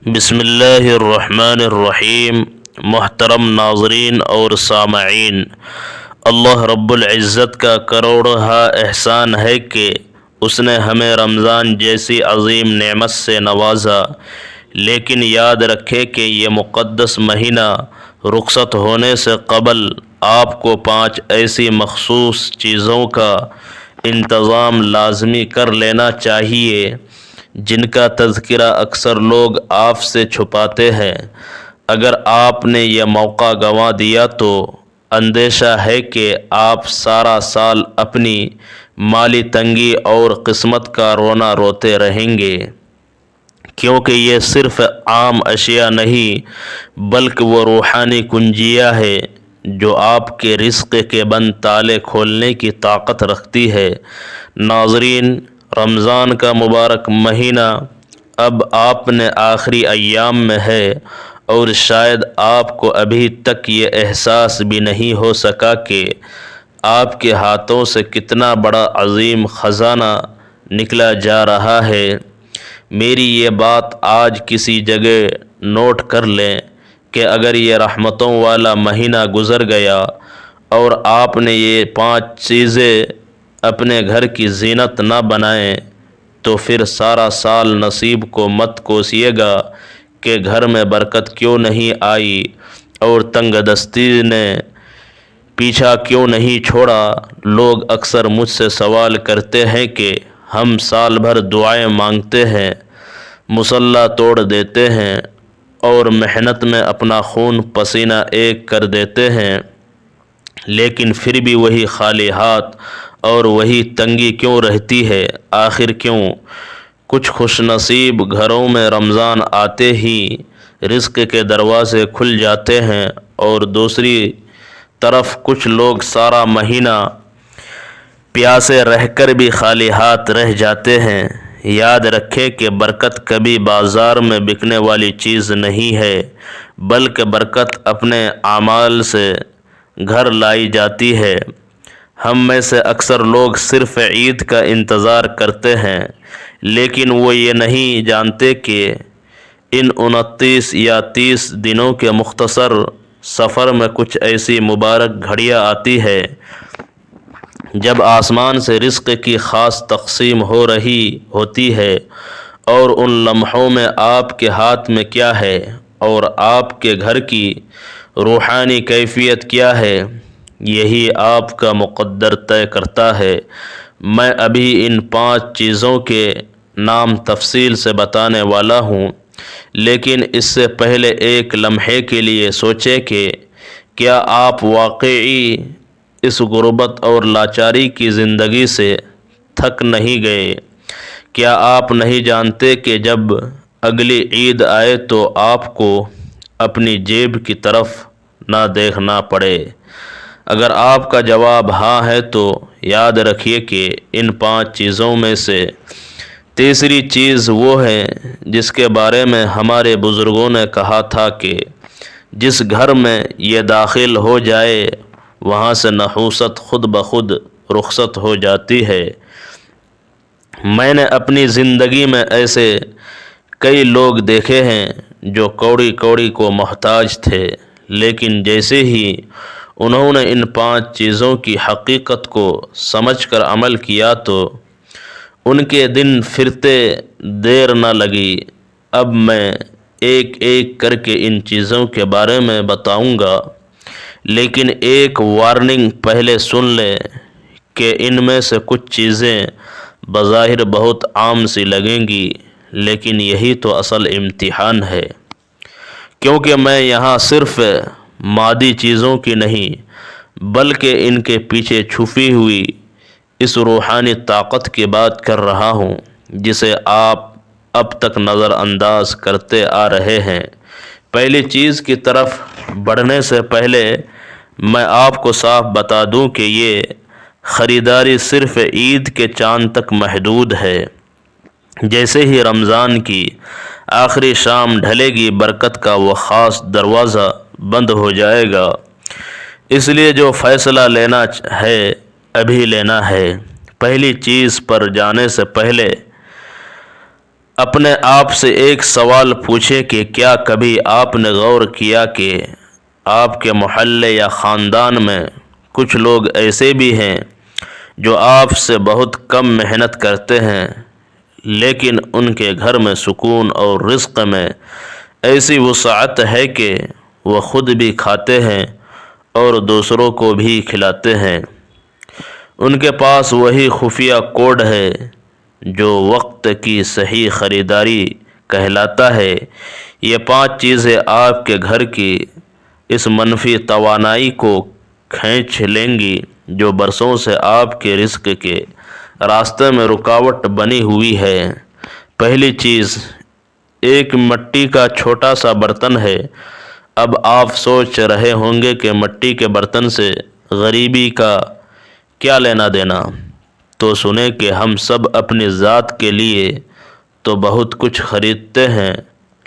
بسم اللہ الرحمن الرحیم۔ محترم ناظرین اور سامعین، اللہ رب العزت کا کروڑہا احسان ہے کہ اس نے ہمیں رمضان جیسی عظیم نعمت سے نوازا، لیکن یاد رکھے کہ یہ مقدس مہینہ رخصت ہونے سے قبل آپ کو 5 ایسی مخصوص چیزوں کا انتظام لازمی کر لینا چاہیے جن کا تذکرہ اکثر لوگ آپ سے چھپاتے ہیں۔ اگر آپ نے یہ موقع گنوا دیا تو اندیشہ ہے کہ آپ سارا سال اپنی مالی تنگی اور قسمت کا رونا روتے رہیں گے، کیونکہ یہ صرف عام اشیاء نہیں بلکہ وہ روحانی کنجیاں ہے جو آپ کے رزق کے بند تالے کھولنے کی طاقت رکھتی ہے۔ ناظرین، رمضان کا مبارک مہینہ اب اپنے آخری ایام میں ہے، اور شاید آپ کو ابھی تک یہ احساس بھی نہیں ہو سکا کہ آپ کے ہاتھوں سے کتنا بڑا عظیم خزانہ نکلا جا رہا ہے۔ میری یہ بات آج کسی جگہ نوٹ کر لیں کہ اگر یہ رحمتوں والا مہینہ گزر گیا اور آپ نے یہ 5 چیزیں اپنے گھر کی زینت نہ بنائیں تو پھر سارا سال نصیب کو مت کوسیے گا کہ گھر میں برکت کیوں نہیں آئی اور تنگ دستی نے پیچھا کیوں نہیں چھوڑا۔ لوگ اکثر مجھ سے سوال کرتے ہیں کہ ہم سال بھر دعائیں مانگتے ہیں، مصلی توڑ دیتے ہیں اور محنت میں اپنا خون پسینہ ایک کر دیتے ہیں، لیکن پھر بھی وہی خالی ہاتھ اور وہی تنگی کیوں رہتی ہے؟ آخر کیوں؟ کچھ خوش نصیب گھروں میں رمضان آتے ہی رزق کے دروازے کھل جاتے ہیں، اور دوسری طرف کچھ لوگ سارا مہینہ پیاسے رہ کر بھی خالی ہاتھ رہ جاتے ہیں۔ یاد رکھیں کہ برکت کبھی بازار میں بکنے والی چیز نہیں ہے، بلکہ برکت اپنے اعمال سے گھر لائی جاتی ہے۔ ہم میں سے اکثر لوگ صرف عید کا انتظار کرتے ہیں، لیکن وہ یہ نہیں جانتے کہ ان 29 یا 30 دنوں کے مختصر سفر میں کچھ ایسی مبارک گھڑیاں آتی ہے جب آسمان سے رزق کی خاص تقسیم ہو رہی ہوتی ہے، اور ان لمحوں میں آپ کے ہاتھ میں کیا ہے اور آپ کے گھر کی روحانی کیفیت کیا ہے، یہی آپ کا مقدر طے کرتا ہے۔ میں ابھی ان 5 چیزوں کے نام تفصیل سے بتانے والا ہوں، لیکن اس سے پہلے ایک لمحے کے لیے سوچیں کہ کیا آپ واقعی اس غربت اور لاچاری کی زندگی سے تھک نہیں گئے؟ کیا آپ نہیں جانتے کہ جب اگلی عید آئے تو آپ کو اپنی جیب کی طرف نہ دیکھنا پڑے؟ اگر آپ کا جواب ہاں ہے تو یاد رکھیے کہ ان 5 چیزوں میں سے تیسری چیز وہ ہے جس کے بارے میں ہمارے بزرگوں نے کہا تھا کہ جس گھر میں یہ داخل ہو جائے وہاں سے نحوست خود بخود رخصت ہو جاتی ہے۔ میں نے اپنی زندگی میں ایسے کئی لوگ دیکھے ہیں جو کوڑی کوڑی کو محتاج تھے، لیکن جیسے ہی انہوں نے ان 5 چیزوں کی حقیقت کو سمجھ کر عمل کیا تو ان کے دن پھرتے دیر نہ لگی۔ اب میں ایک ایک کر کے ان چیزوں کے بارے میں بتاؤں گا، لیکن ایک وارننگ پہلے سن لیں کہ ان میں سے کچھ چیزیں بظاہر بہت عام سی لگیں گی، لیکن یہی تو اصل امتحان ہے، کیونکہ میں یہاں صرف مادی چیزوں کی نہیں بلکہ ان کے پیچھے چھپی ہوئی اس روحانی طاقت کی بات کر رہا ہوں جسے آپ اب تک نظر انداز کرتے آ رہے ہیں۔ پہلی چیز کی طرف بڑھنے سے پہلے میں آپ کو صاف بتا دوں کہ یہ خریداری صرف عید کے چاند تک محدود ہے۔ جیسے ہی رمضان کی آخری شام ڈھلے گی، برکت کا وہ خاص دروازہ بند ہو جائے گا۔ اس لیے جو فیصلہ لینا ہے ابھی لینا ہے۔ پہلی چیز پر جانے سے پہلے اپنے آپ سے ایک سوال پوچھیں کہ کیا کبھی آپ نے غور کیا کہ آپ کے محلے یا خاندان میں کچھ لوگ ایسے بھی ہیں جو آپ سے بہت کم محنت کرتے ہیں، لیکن ان کے گھر میں سکون اور رزق میں ایسی وسعت ہے کہ وہ خود بھی کھاتے ہیں اور دوسروں کو بھی کھلاتے ہیں۔ ان کے پاس وہی خفیہ کوڈ ہے جو وقت کی صحیح خریداری کہلاتا ہے۔ یہ 5 چیزیں آپ کے گھر کی اس منفی توانائی کو کھینچ لیں گی جو برسوں سے آپ کے رزق کے راستے میں رکاوٹ بنی ہوئی ہے۔ پہلی چیز ایک مٹی کا چھوٹا سا برتن ہے۔ اب آپ سوچ رہے ہوں گے کہ مٹی کے برتن سے غریبی کا کیا لینا دینا؟ تو سنیں کہ ہم سب اپنی ذات کے لیے تو بہت کچھ خریدتے ہیں،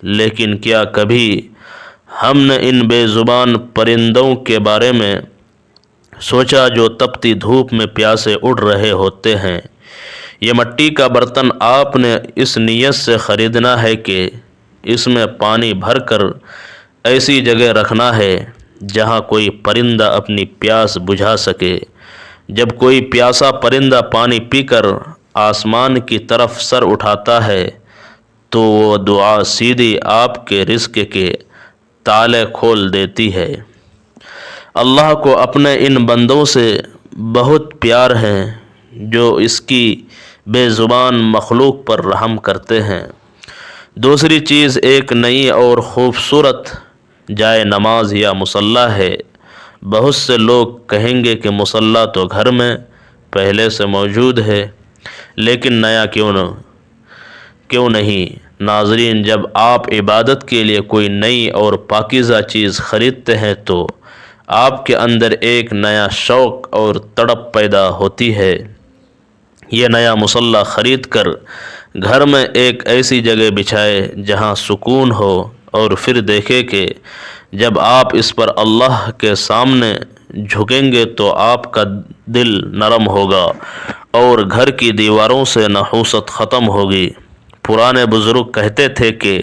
لیکن کیا کبھی ہم نے ان بے زبان پرندوں کے بارے میں سوچا جو تپتی دھوپ میں پیاسے اڑ رہے ہوتے ہیں؟ یہ مٹی کا برتن آپ نے اس نیت سے خریدنا ہے کہ اس میں پانی بھر کر ایسی جگہ رکھنا ہے جہاں کوئی پرندہ اپنی پیاس بجھا سکے۔ جب کوئی پیاسا پرندہ پانی پی کر آسمان کی طرف سر اٹھاتا ہے تو وہ دعا سیدھی آپ کے رزق کے تالے کھول دیتی ہے۔ اللہ کو اپنے ان بندوں سے بہت پیار ہے جو اس کی بے زبان مخلوق پر رحم کرتے ہیں۔ دوسری چیز ایک نئی اور خوبصورت جائے نماز یا مصلی ہے۔ بہت سے لوگ کہیں گے کہ مصلی تو گھر میں پہلے سے موجود ہے، لیکن نیا کیوں نہیں؟ ناظرین، جب آپ عبادت کے لیے کوئی نئی اور پاکیزہ چیز خریدتے ہیں تو آپ کے اندر ایک نیا شوق اور تڑپ پیدا ہوتی ہے۔ یہ نیا مصلی خرید کر گھر میں ایک ایسی جگہ بچھائے جہاں سکون ہو، اور پھر دیکھے کہ جب آپ اس پر اللہ کے سامنے جھکیں گے تو آپ کا دل نرم ہوگا اور گھر کی دیواروں سے نحوست ختم ہوگی۔ پرانے بزرگ کہتے تھے کہ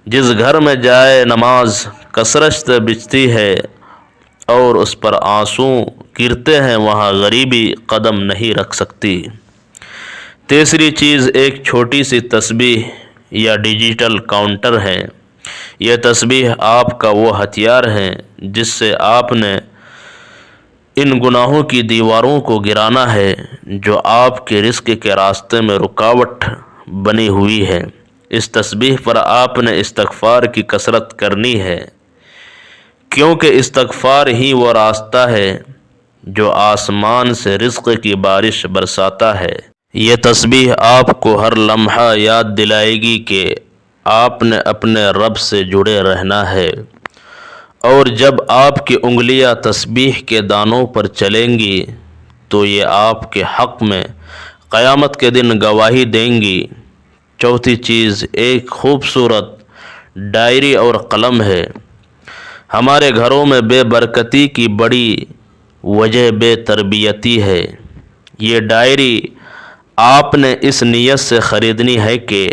جس گھر میں جائے نماز کثرت سے بچتی ہے اور اس پر آنسو گرتے ہیں وہاں غریبی قدم نہیں رکھ سکتی۔ تیسری چیز ایک چھوٹی سی تسبیح یا ڈیجیٹل کاؤنٹر ہے۔ یہ تسبیح آپ کا وہ ہتھیار ہے جس سے آپ نے ان گناہوں کی دیواروں کو گرانا ہے جو آپ کے رزق کے راستے میں رکاوٹ بنی ہوئی ہے۔ اس تسبیح پر آپ نے استغفار کی کثرت کرنی ہے، کیونکہ استغفار ہی وہ راستہ ہے جو آسمان سے رزق کی بارش برساتا ہے۔ یہ تسبیح آپ کو ہر لمحہ یاد دلائے گی کہ آپ نے اپنے رب سے جڑے رہنا ہے، اور جب آپ کی انگلیاں تسبیح کے دانوں پر چلیں گی تو یہ آپ کے حق میں قیامت کے دن گواہی دیں گی۔ چوتھی چیز ایک خوبصورت ڈائری اور قلم ہے۔ ہمارے گھروں میں بے برکتی کی بڑی وجہ بے تربیتی ہے۔ یہ ڈائری آپ نے اس نیت سے خریدنی ہے کہ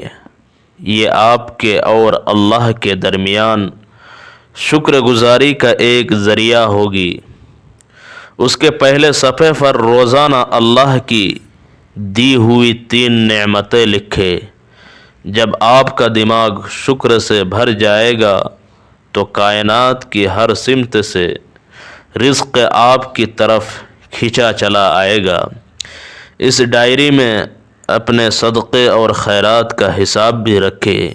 یہ آپ کے اور اللہ کے درمیان شکر گزاری کا ایک ذریعہ ہوگی۔ اس کے پہلے صفحے پر روزانہ اللہ کی دی ہوئی 3 نعمتیں لکھیں۔ جب آپ کا دماغ شکر سے بھر جائے گا تو کائنات کی ہر سمت سے رزق آپ کی طرف کھینچا چلا آئے گا۔ اس ڈائری میں اپنے صدقے اور خیرات کا حساب بھی رکھیں،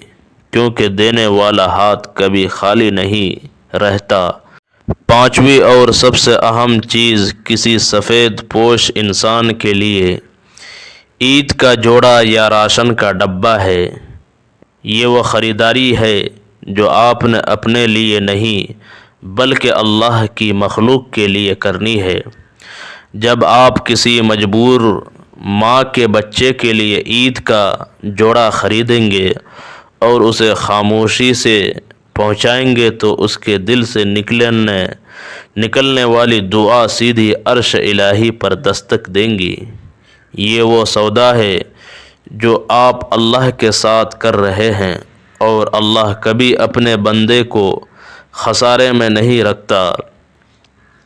کیونکہ دینے والا ہاتھ کبھی خالی نہیں رہتا۔ 5ویں اور سب سے اہم چیز کسی سفید پوش انسان کے لیے عید کا جوڑا یا راشن کا ڈبہ ہے۔ یہ وہ خریداری ہے جو آپ نے اپنے لیے نہیں بلکہ اللہ کی مخلوق کے لیے کرنی ہے۔ جب آپ کسی مجبور ماں کے بچے کے لیے عید کا جوڑا خریدیں گے اور اسے خاموشی سے پہنچائیں گے تو اس کے دل سے نکلنے والی دعا سیدھی عرش الہی پر دستک دیں گی۔ یہ وہ سودا ہے جو آپ اللہ کے ساتھ کر رہے ہیں، اور اللہ کبھی اپنے بندے کو خسارے میں نہیں رکھتا۔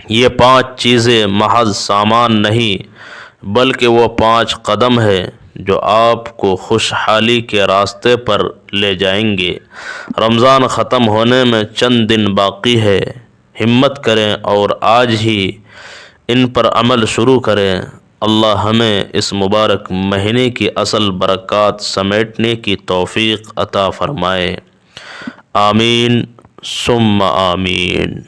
یہ 5 چیزیں محض سامان نہیں بلکہ وہ 5 قدم ہے جو آپ کو خوشحالی کے راستے پر لے جائیں گے۔ رمضان ختم ہونے میں چند دن باقی ہے، ہمت کریں اور آج ہی ان پر عمل شروع کریں۔ اللہ ہمیں اس مبارک مہینے کی اصل برکات سمیٹنے کی توفیق عطا فرمائے۔ آمین ثم آمین۔